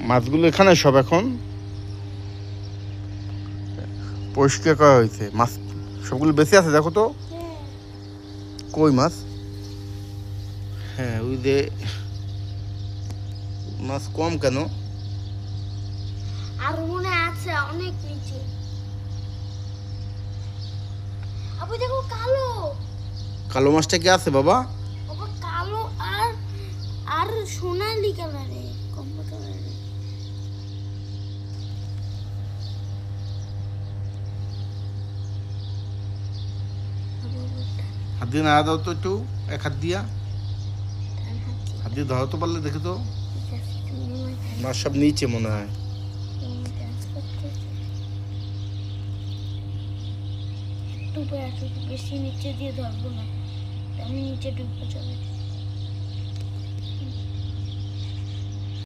মাছগুলো এখানে সব এখন পরিষ্কার করা হয়েছে। মাছ সবগুলো বেশি আছে, দেখো তো কই মাছ। হ্যাঁ, ওই যে মাছ কম কেন? আর মনে আছে অনেক নিচে। আপু দেখো কালো। কালো মাছটা কি আছে বাবা? বাবা কালো আর আর সোনালী কালারে, কমলা কালারে। হাত দিয়ে নাড়া দাও তো একটু, এক হাত দিয়া হাত দিয়ে ধরো তো পারলে, দেখে তো। মাছ সব নিচে মনে হয়। বেশি নিচে দিয়ে ধরবো না, আমি নিচে ডুববো চলে।